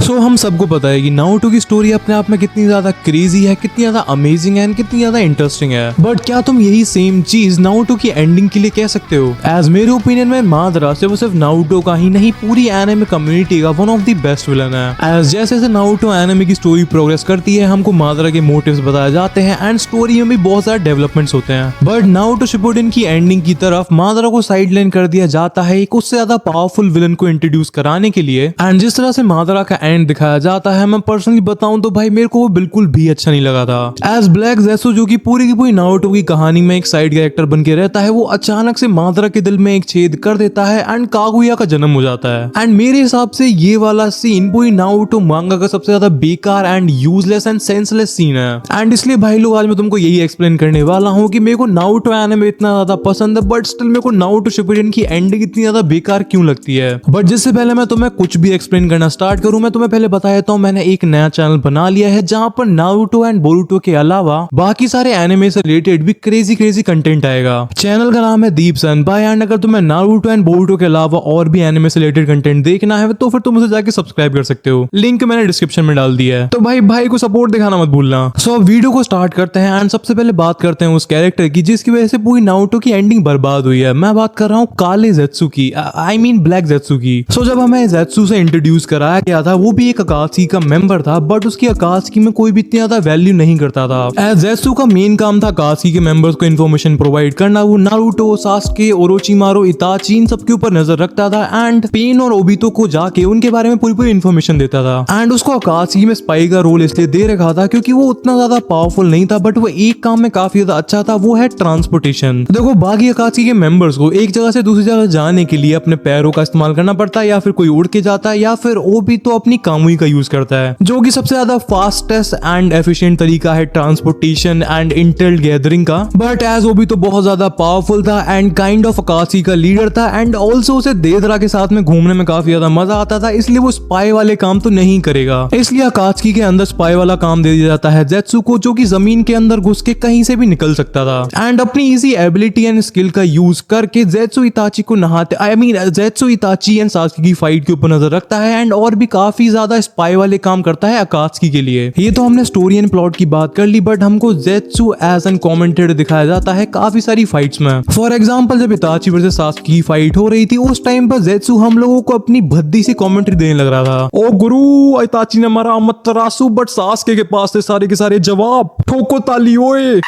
सो हम सबको पता है कि नारुतो की स्टोरी अपने आप में कितनी ज्यादा क्रेजी है, कितनी ज्यादा अमेजिंग है एंड कितनी ज्यादा इंटरेस्टिंग है। बट क्या तुम यही सेम चीज नारुतो की एंडिंग के लिए कह सकते हो? एज मेरे ओपिनियन में मादरा सिर्फ नारुतो का ही नहीं, पूरी एनिमे कम्युनिटी का one of the best villain है। एज जैसे जैसे नारुतो एनिमे की स्टोरी प्रोग्रेस करती है, हमको मादरा के मोटिव्स बताए जाते हैं एंड स्टोरी में भी बहुत सारे डेवलपमेंट्स होते हैं। बट नारुतो शिपुडेन की एंडिंग की तरफ मादरा को साइड लाइन कर दिया जाता है एक उससे ज्यादा पावरफुल विलन को इंट्रोड्यूस कराने के लिए। एंड जिस तरह से मादरा का एंड दिखाया जाता है, मैं पर्सनली बताऊं तो भाई मेरे को वो बिल्कुल भी अच्छा नहीं लगा था। एज ब्लैक ज़ेत्सु जो कि पूरी की पूरी नारुतो की कहानी में एक साइड कैरेक्टर बन के रहता है, वो अचानक से मादरा के दिल में एक छेद कर देता है एंड कागुया का जन्म हो जाता है। एंड मेरे हिसाब से ये वाला सीन पूरी नारुतो मांगा का सबसे ज्यादा बेकार and useless and senseless scene है। एंड इसलिए भाई लोग आज मैं तुमको यही एक्सप्लेन करने वाला हूँ कि मेरे को नारुतो एनिमे इतना ज्यादा पसंद है, बट स्टिल मेरे को नारुतो शिपुडेन की एंडिंग इतनी ज्यादा बेकार क्यों लगती है। बट जिससे पहले मैं तुम्हें कुछ भी एक्सप्लेन करना स्टार्ट करूं, मैं तुम्हें पहले बता देता हूं मैंने एक नया चैनल बना लिया है जहां पर नारुतो एंड बोरुतो के अलावा बाकी सारे एनिमे से रिलेटेड भी क्रेजी कंटेंट आएगा। चैनल का नाम है दीप सनबाई एंड अगर तुम्हें नारुतो एंड बोरुतो के अलावा और भी एनिमे से रिलेटेड कंटेंट देखना है तो फिर तुम उसे जाके सब्सक्राइब कर सकते हो, लिंक मैंने डिस्क्रिप्शन में डाल दिया है। तो भाई को सपोर्ट दिखाना मत भूलना। सो अब वीडियो को स्टार्ट करते हैं एंड सबसे पहले बात करते हैं उस कैरेक्टर की जिसकी वजह से पूरी नारुतो की एंडिंग बर्बाद हुई है। मैं बात कर रहा हूँ काले ज़ेत्सु की, आई मीन ब्लैक ज़ेत्सु की। सो जब हमें ज़ेत्सु से इंट्रोड्यूस कराया गया था, वो भी एक अकात्सुकी का मेंबर था, बट उसकी अकात्सुकी में कोई भी इतनी ज्यादा वैल्यू नहीं करता था। एज ज़ेत्सु का मेन काम था अकात्सुकी के मेंबर्स को इन्फॉर्मेशन प्रोवाइड करना। वो नारुतो, सास्के, ओरोचिमारो, इताची इन सबके ऊपर नजर रखता था एंड पेन और ओबितो को जाके उनके बारे में पूरी इन्फॉर्मेशन देता था। एंड उसको अकात्सुकी में स्पाई का रोल इसलिए दे रखा था क्योंकि वो उतना ज्यादा पावरफुल नहीं था, बट वो एक काम में काफी ज्यादा अच्छा था, वो है ट्रांसपोर्टेशन। देखो बाकी अकात्सुकी के मेंबर्स को एक जगह से दूसरी जगह जाने के लिए अपने पैरों का इस्तेमाल करना पड़ता है, या फिर कोई उड़ के जाता है, या फिर ओबितो अपनी कामुई का यूज करता है, जो कि सबसे ज्यादा फास्टेस्ट एंड एफिशिएंट तरीका है ट्रांसपोर्टेशन एंड इंटेल गैदरिंग का। बट एज ओबितो बहुत ज्यादा पावरफुल था एंड काइंड ऑफ अकात्सुकी का लीडर था एंड ऑल्सो उसे देदरा के साथ में घूमने में काफी ज्यादा मजा आता था, इसलिए वो स्पाई वाले काम तो नहीं करेगा। इसलिए अकात्सुकी के अंदर स्पाई वाला काम दे दिया जाता है ज़ेत्सु को, जो कि जमीन के अंदर घुस के कहीं से भी निकल सकता था एंड अपनी इजी एबिलिटी एंड स्किल का यूज करके ज़ेत्सु इताची को नहाते, I mean Zetsu Itachi and Sasuke की फाइट के ऊपर नजर रखता है एंड और भी काफी ज्यादा स्पाई वाले काम करता है अकात्सुकी के लिए। ये तो हमने स्टोरी एंड प्लॉट की बात कर ली, बट हमको ज़ेत्सु एज एन कमेंटेटर दिखाया जाता है काफी सारी फाइट्स में। फॉर एग्जांपल जब इताची वर्सेस सास्के की फाइट हो रही थी, उस टाइम पर ज़ेत्सु हम लोगों को अपनी भद्दी सी कमेंट्री देने लग रहा था। ओ गुरु, इताची ने मारा अमतरासु, बट सास्के के पास थे सारे के सारे जवाब, ठोको ताली ओए।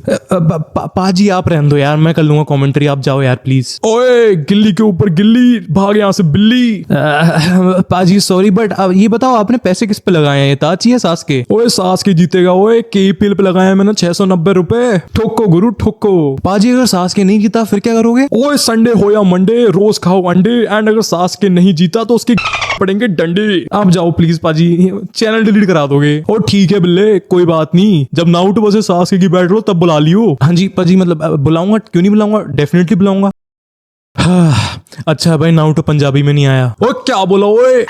पाजी आप रहने दो यार, मैं कर लूंगा कमेंट्री, आप जाओ यार प्लीज। ओए गिल्ली के ऊपर गिल्ली, भाग यहाँ से बिल्ली। पाजी सॉरी, बट अब ये बताओ आपने पैसे किस पे लगाए हैं, इताची या सास्के? ओए सास्के जीतेगा, ओए केपीएल पे लगाए हैं मैंने 690 रुपए। ठोको गुरु ठोको। पाजी अगर सास्के नहीं जीता फिर क्या करोगे? ओए संडे हो या मंडे रोज खाओ अंडे, एंड अगर सास्के नहीं जीता तो उसके पड़ेंगे डंडे। आप जाओ प्लीज पाजी, चैनल डिलीट करा दोगे। और ठीक है बिल्ले, कोई बात नहीं, जब नारुतो वर्सेस सास्के की बैटल हो तब बुला लियो। हाँ जी पाजी, मतलब बुलाऊंगा, क्यों नहीं बुलाऊंगा, डेफिनेटली बुलाऊंगा। अच्छा भाई नारुतो पंजाबी में नहीं आया। ओ क्या बोला ओए।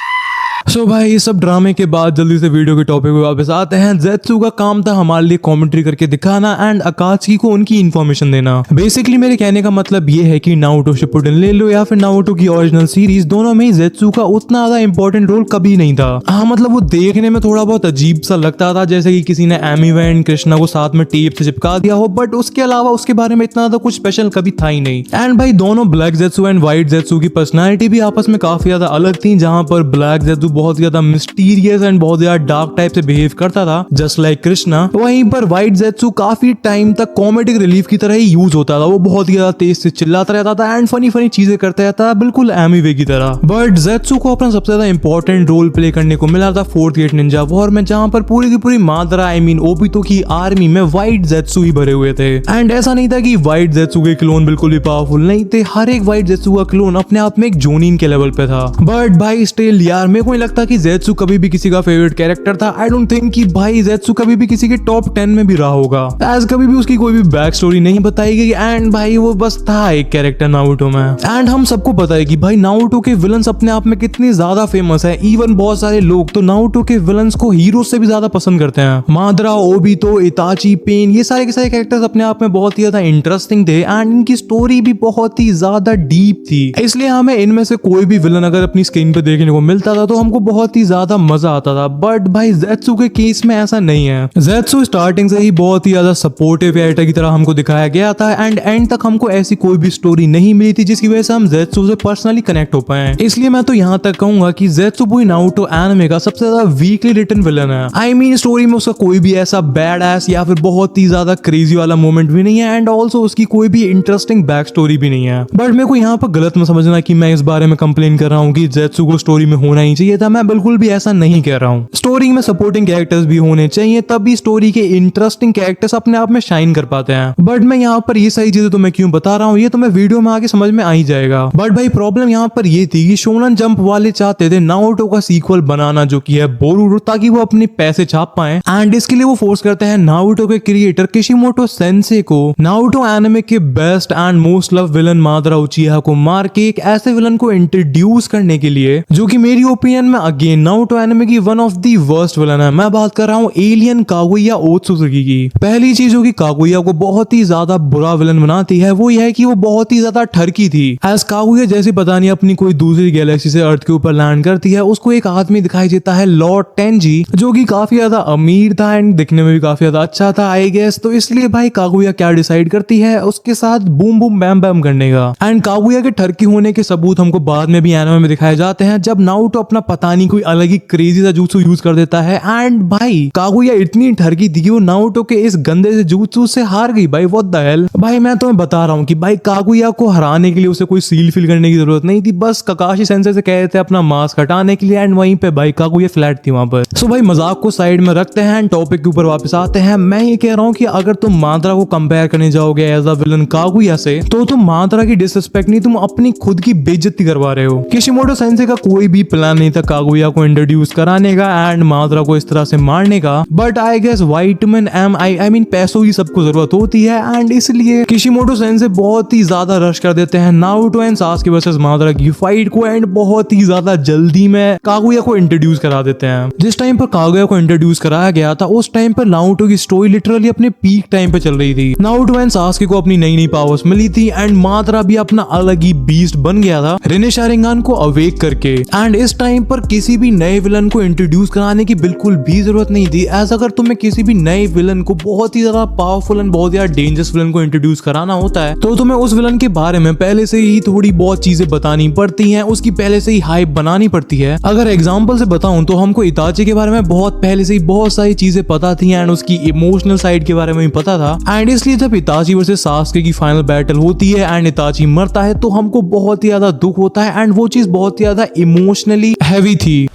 सो भाई ये सब ड्रामे के बाद जल्दी से वीडियो के टॉपिक पे वापस आते हैं। ज़ेत्सु का काम था हमारे लिए कमेंट्री करके दिखाना एंड अकात्सुकी को उनकी इन्फॉर्मेशन देना। बेसिकली मेरे कहने का मतलब ये है कि नारुतो शिपुडेन ले लो या फिर नारुतो की ओरिजिनल सीरीज, दोनों में ही ज़ेत्सु का उतना ज्यादा इंपॉर्टेंट रोल कभी नहीं था। हाँ मतलब वो देखने में थोड़ा बहुत अजीब सा लगता था, जैसे कि किसी ने एमिवा एंड कृष्णा को साथ में टेप से चिपका दिया हो, बट उसके अलावा उसके बारे में इतना ज्यादा कुछ स्पेशल कभी था ही नहीं। एंड भाई दोनों ब्लैक ज़ेत्सु एंड व्हाइट ज़ेत्सु की पर्सनैलिटी भी आपस में काफी ज्यादा अलग थी, जहां पर ब्लैक ज़ेत्सु बहुत ज्यादा मिस्टीरियस एंड बहुत ज्यादा डार्क टाइप से बिहेव करता था जस्ट लाइक कृष्णा। वहीं पर व्हाइट ज़ेत्सु काफी टाइम तक कॉमेडिक रिलीफ की तरह ही यूज होता था। वो बहुत ज्यादा तेज से चिल्लाता रहता था एंड फनी चीजें करता रहता था, बिल्कुल एमिवे की तरह। बट ज़ेत्सु को अपना सबसे ज्यादा इंपॉर्टेंट रोल प्ले करने को मिला था फोर्थ गेट निंजा वॉर में, जहां पर पूरी की पूरी मादरा आई मीन ओबितो की आर्मी में व्हाइट ज़ेत्सु ही भरे हुए थे। एंड ऐसा नहीं था कि व्हाइट ज़ेत्सु के क्लोन बिल्कुल भी पावरफुल नहीं थे, हर एक व्हाइट ज़ेत्सु का क्लोन अपने आप में एक जोनिन के लेवल पे था। बट भाई स्टिल यार मेरे को नहीं लगता कि ज़ेत्सु कभी भी किसी का फेवरेट कैरेक्टर था। आई डोंट थिंक कि भाई ज़ेत्सु कभी भी किसी के टॉप 10 में भी रहा होगा, एज कभी भी उसकी कोई भी बैक स्टोरी नहीं बताई गई एंड भाई वो बस था एक कैरेक्टर नारुतो में। एंड हम सबको पता है कि भाई नारुतो के विलन्स अपने आप में कितने ज्यादा फेमस है। इवन बहुत सारे लोग तो नारुतो के विलन्स को हीरो से भी ज्यादा पसंद करते हैं। मादरा, ओबितो, इताची, पेन, ये सारे के सारे कैरेक्टर्स अपने आप में बहुत ही ज्यादा इंटरेस्टिंग थे एंड इनकी स्टोरी भी बहुत ही ज्यादा डीप थी। इसलिए हमें इनमें से कोई भी विलन अगर अपनी स्क्रीन पे देखने को मिलता था तो हमको हमको बहुत ही ज्यादा मजा आता था। बट भाई ज़ेत्सु के केस में ऐसा नहीं है। ज़ेत्सु स्टार्टिंग से ही बहुत ही ज्यादा सपोर्टिव कैरेक्टर की तरह हमको दिखाया गया था एंड एंड तक हमको ऐसी कोई भी स्टोरी नहीं मिली थी जिसकी वजह से हम ज़ेत्सु से पर्सनली कनेक्ट हो पाए। इसलिए मैं तो यहाँ तक कहूंगा कि ज़ेत्सुबुई नारुतो एनिमे का सबसे ज्यादा वीकली रिटन विलन है। आई मीन स्टोरी में उसका कोई भी ऐसा बैड एस या फिर बहुत ही ज्यादा क्रेजी वाला मोमेंट भी नहीं है एंड ऑल्सो उसकी कोई भी इंटरेस्टिंग बैक स्टोरी भी नहीं है। बट मेरे को यहाँ पर गलत मत समझना कि मैं इस बारे में कंप्लेन कर रहा हूँ कि ज़ेत्सु को स्टोरी में होना ही चाहिए था। मैं बिल्कुल भी ऐसा नहीं कह रहा हूँ। स्टोरी में सपोर्टिंग कैरेक्टर्स भी होने चाहिए, तभी स्टोरी के इंटरेस्टिंग कैरेक्टर्स अपने आप में शाइन कर पाते हैं। बट मैं यहाँ पर ये सारी चीजें तो मैं क्यों बता रहा हूँ ये तो मैं वीडियो में आगे समझ में आ ही जाएगा। बट भाई प्रॉब्लम यहाँ पर ये थी कि शोनन जंप वाले चाहते थे नारुतो का सीक्वल बनाना जो कि है बोरुतो, ताकि वो अपने पैसे छाप पाए एंड इसके लिए वो फोर्स करते हैं नारुतो के क्रिएटर किशिमोटो सेंसे को नारुतो एनिमे के best and most love villain Madara Uchiha को मार के एक ऐसे विलन को इंट्रोड्यूस करने के लिए जो कि मेरी ओपिनियन में अगेन नारुतो एनिमे की one of the worst villain है। मैं बात कर रहा हूँ एलियन कागुया ओत्सुजुकी की। पहली चीज जो कि कागुया को बहुत ही ज्यादा बुरा विलन बनाती है वो यह है कि वो बहुत ही ज्यादा ठरकी थी। एज कागुया जैसे पता नहीं अपनी कोई दूसरी गैलेक्सी से अर्थ के ऊपर लैंड करती है, उसको एक आदमी दिखाई देता है लॉर्ड टेंजी जो कि काफी ज्यादा अमीर था एंड दिखने में भी काफी ज्यादा अच्छा था आई गेस। तो इसलिए भाई कागुया क्या डिसाइड करती है उसके साथ बूम बूम बैम बैम करने का। एंड कागुया के ठरकी होने के सबूत हमको बाद में भी एनिमे में दिखाए जाते हैं जब नारुतो अपना पता नहीं कोई अलग ही क्रेजी सा jutsu यूज कर देता है एंड भाई कागुया इतनी ठरकी थी कि वो नारुतो के इस गंदे से jutsu से हार गई। भाई व्हाट द हेल। भाई मैं तुम्हें बता रहा हूँ कि भाई कागुया को हराने के लिए उसे कोई सील फिल करने की जरूरत नहीं थी, बस ककाशी सेंसे से कह रहे थे अपना मास्क हटाने के लिए एंड वहीं पे भाई कागुया फ्लैट थी वहां पर। सो भाई मजाक को साइड में रखते हैं एंड टॉपिक के ऊपर वापस आते हैं। मैं ये कह रहा हूँ कि अगर तुम मादरा को कंपेयर करने जाओगे एज अ विलन कागुया से तो तुम मादरा की डिसरिस्पेक्ट नहीं, तुम अपनी खुद की बेइज्जती करवा रहे हो। किशिमोटो सेंसे का कोई भी प्लान नहीं था कागुया को इंट्रोड्यूस कराने का एंड मादरा को इस तरह से मारने का। But I guess white man I mean पैसों की सबको जरूरत होती है एंड इसलिए किशिमोटो सेंसे बहुत ही ज्यादा रश कर देते हैं नारुतो एंड सासुके वर्सेस मादरा की फाइट को एंड बहुत ही ज्यादा जल्दी में कागुया को इंट्रोड्यूस करा देते हैं। जिस टाइम पर कागुया को इंट्रोड्यूस कराया गया था उस टाइम पर नारुतो की स्टोरी लिटरली अपने पीक टाइम पे चल रही थी। नारुतो एंड सासुके को अपनी नई नई पावर्स मिली थी एंड मादरा भी अपना अलग ही बीस्ट बन गया था रिने शारिंगान को अवेक करके। एंड इस टाइम पर किसी भी नए विलन को इंट्रोड्यूस कराने की बिल्कुल भी जरूरत नहीं थी। एज अगर तुम्हें किसी भी नए विलन को बहुत ही ज्यादा पावरफुल एंड बहुत ज्यादा डेंजरस विलन को इंट्रोड्यूस कराना होता है तो तुम्हें उस विलन के बारे में पहले से ही थोड़ी बहुत चीजें बतानी पड़ती हैं, उसकी पहले से ही हाइप बनानी पड़ती है। अगर एग्जांपल से बताऊं तो हमको इताची के बारे में बहुत पहले से ही बहुत सारी चीजें पता थी एंड उसकी इमोशनल साइड के बारे में भी पता था एंड इसलिए जब इताची वर्सेस सासुके की फाइनल बैटल होती है एंड इताची मरता है तो हमको बहुत ही ज्यादा दुख होता है एंड वो चीज बहुत ही ज्यादा इमोशनली हैवी थी।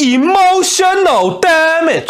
Emotional damage.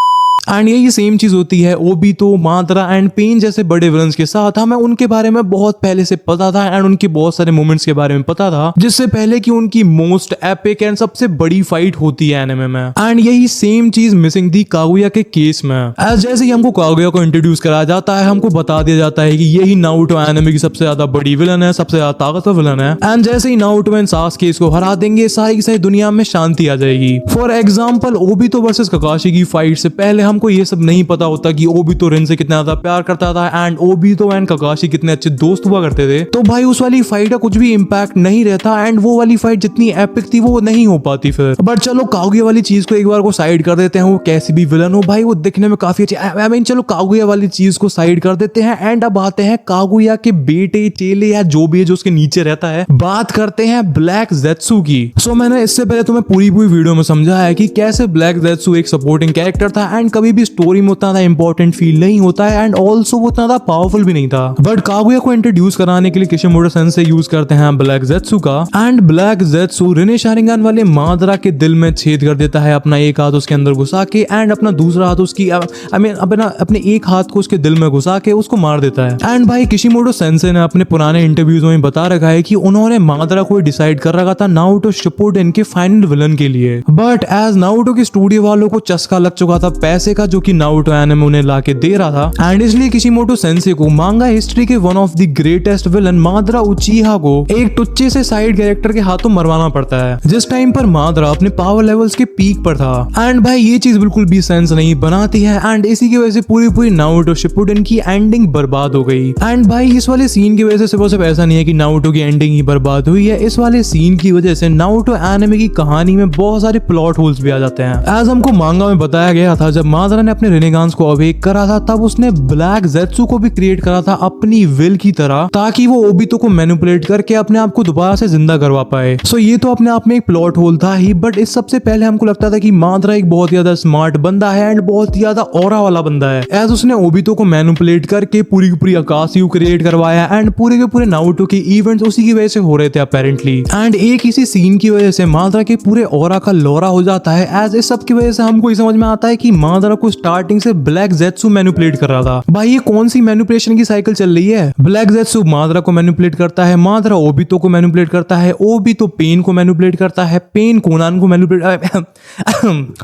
एंड यही सेम चीज होती है ओबीतो, मादरा एंड पेन जैसे बड़े विलन्स के साथ। हमें उनके बारे में बहुत पहले से पता था एंड उनके बहुत सारे मोमेंट्स के बारे में पता था जिससे पहले कि उनकी मोस्ट एपिक एंड सबसे बड़ी फाइट होती है एनिमे में। एंड यही सेम चीज मिसिंग थी कागुया के केस में। एज जैसे ही हमको कागुया को इंट्रोड्यूस कराया जाता है हमको बता दिया जाता है कि यही नारुतो एनिमे की सबसे ज्यादा बड़ी विलन है, सबसे ज्यादा ताकतवर विलन है एंड जैसे ही नारुतो एंड सासुके इसको हरा देंगे सारी की सारी दुनिया में शांति आ जाएगी। फॉर एग्जाम्पल ओबीतो वर्सेस ककाशी की फाइट से पहले हमको ये सब नहीं पता होता कि ओबीतो रिन से कितना ज्यादा प्यार करता था एंड ओबीतो एंड ककाशी कितने अच्छे दोस्त हुआ करते थे। तो भाई उस वाली फाइट का कुछ भी इम्पैक्ट नहीं रहता एंड वो वाली फाइट जितनी एपिक थी वो नहीं हो पाती फिर। बट चलो कागुया वाली चीज को एक बार को साइड कर देते हैं, वो कैसी भी विलन हो भाई वो दिखने में काफी अच्छी। आई मीन चलो कागुया वाली चीज को साइड कर देते हैं एंड अब आते हैं कागुया के बेटे चेले या जो भी है जो उसके नीचे रहता है। बात करते हैं ब्लैक ज़ेत्सु की। सो मैंने इससे पहले तुम्हें पूरी वीडियो में समझाया है कि कैसे ब्लैक ज़ेत्सु एक सपोर्टिंग कैरेक्टर था एंड कभी भी स्टोरी में उतना इंपॉर्टेंट फील नहीं होता है एंड ऑल्सो वो उतना पावरफुल भी नहीं था। बट कागुया को इंट्रोड्यूस कराने के लिए किशिमोटो सेंसे यूज करते हैं ब्लैक ज़ेत्सु का एंड ब्लैक ज़ेत्सु रिने शारिंगान वाले मादरा के दिल में छेद कर देता है अपना एक हाथ उसके अंदर घुसा के एंड अपना दूसरा हाथ उसकी अपने एक हाथ को उसके दिल में घुसा के उसको मार देता है। एंड भाई किशिमोटो सेंसे ने अपने पुराने इंटरव्यूज में बता रखा है कि उन्होंने मादरा को डिसाइड कर रखा था नारुतो शिपुडेन के फाइनल विलन के लिए। बट एज नारुतो की स्टूडियो वालों को चस्का लग चुका था पैसे सेंसे का, जो कि नारुतो एनिमे उन्हें लाके दे रहा था। एंड इसलिए किशिमोटो सेंसे को मांगा हिस्ट्री के one of the greatest villain Madara Uchiha को एक टुच्चे से साइड कैरेक्टर के हाथों मरवाना पड़ता है, जिस टाइम पर मादरा अपने पावर लेवल्स के पीक पर था। एंड भाई ये चीज बिल्कुल भी सेंस नहीं बनाती है, एंड इसी की वजह से पूरी नारुतो शिपुडेन की एंडिंग बर्बाद हो गई। एंड भाई इस वाले सीन की वजह से सिर्फ ऐसा नहीं है कि नारुतो की एंडिंग ही बर्बाद हुई है, इस वाले सीन की वजह से नारुतो एनिमे की कहानी में बहुत सारे प्लॉट होल्स भी आ जाते हैं। एज हमको मांगा में बताया गया था, जब मादरा ने अपने रेनेगांस को अवेक करा था, तब उसने ब्लैक ज़ेत्सु को भी क्रिएट करा था अपनी विल की तरह, ताकि वो ओबितो को मैनिपुलेट करके अपने आप को दोबारा से जिंदा करवा पाए। सो ये तो अपने आप में एक प्लॉट होल था ही, बट इस सबसे पहले हमको लगता था कि मादरा एक बहुत ज्यादा स्मार्ट बंदा है एंड बहुत ज्यादा ऑरा वाला बंदा है, एज उसने ओबितो को मैनिपुलेट करके पूरी की पूरी आकाशियो क्रिएट करवाया एंड पूरे के पूरे नारुतो के इवेंट्स उसी की वजह से हो रहे थे अपेरेंटली। एंड एक इसी सीन की वजह से मादरा के पूरे ऑरा का लौरा हो जाता है, एज इस सब की वजह से हमको समझ में आता है कि मादरा को स्टार्टिंग से ब्लैक ज़ेत्सु मैनिपुलेट कर रहा था। भाई ये कौन सी मैनिपुलेशन की साइकिल चल रही है? ब्लैक ज़ेत्सु मादरा को मैनिपुलेट करता है, मादरा ओबितो को मैनिपुलेट करता है, ओबितो पेन को मैनिपुलेट करता है, पेन कोनान को मैनिपुलेट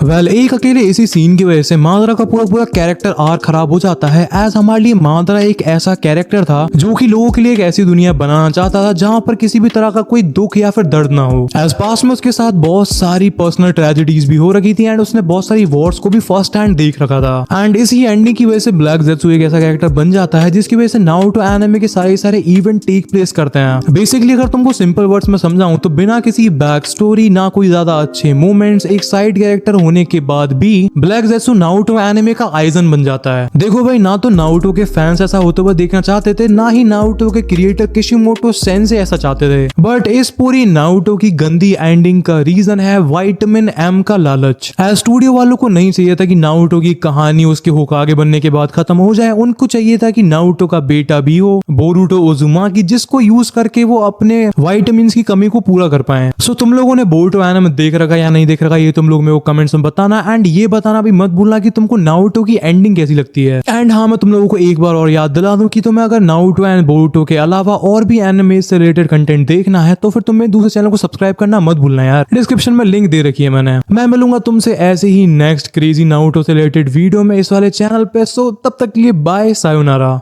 वेल एक अकेले इसी सीन की वजह से मादरा का पूरा कैरेक्टर आर्क खराब हो जाता है, एज हमारे लिए मादरा एक ऐसा कैरेक्टर था जो कि लोगों के लिए एक ऐसी दुनिया बनाना चाहता था जहां पर किसी भी तरह का कोई दुख या फिर दर्द ना हो। एज पास में उसके साथ बहुत सारी पर्सनल ट्रेजेडीज भी हो रखी थी एंड उसने बहुत सारी वॉर्स को भी फर्स्ट हैंड देख रखा था। एंड इसी एंडिंग की वजह से ब्लैक ज़ेत्सु एक ऐसा कैरेक्टर बन जाता है जिसकी वजह से नारुतो एनिमे के सारे इवेंट टेक प्लेस करते हैं। बेसिकली अगर तुमको सिंपल वर्ड्स में समझाऊं तो बिना किसी बैक स्टोरी, ना कोई ज्यादा अच्छे मोमेंट्स, एक साइड कैरेक्टर होने के बाद भी ब्लैक ज़ेत्सु नारुतो एनिमे का आइजन बन जाता है। देखो भाई, ना तो नारुतो के फैंस ऐसा होते हुए देखना चाहते थे, ना ही नारुतो के क्रिएटर किशिमोटो सेंसे ऐसा चाहते थे, बट इस पूरी नारुतो की गंदी एंडिंग का रीजन है विटामिन एम का लालच। स्टूडियो वालों को नहीं चाहिए था कि नारुतो की कहानी उसके होकागे बनने के बाद खत्म हो जाए, उनको चाहिए था कि नारुतो का बेटा भी हो, बोरुतो ओजुमाकी, जिसको यूज करके वो अपने विटामिन की कमी को पूरा कर पाए। सो तुम लोगों ने बोरुतो एनिमे देख रखा या नहीं देख रखा, ये तुम लोग मेरे को कमेंट्स में बताना, एंड ये बताना भी मत भूलना कि तुमको नारुतो की एंडिंग कैसी लगती है। एंड हाँ, मैं तुम लोगों को एक बार और याद दिला दूं कि तुम्हें अगर नारुतो एंड बोरुतो के अलावा और भी एनिमे से रिलेटेड कंटेंट देखना है तो फिर तुम्हें दूसरे चैनल को सब्सक्राइब करना मत भूलना यार, डिस्क्रिप्शन में लिंक दे रखी है मैंने। मैं मिलूंगा तुमसे ऐसे ही नेक्स्ट क्रेजी नारुतो से रिलेटेड वीडियो में इस वाले चैनल पे। सो तब तक के लिए बाय, सायोनारा।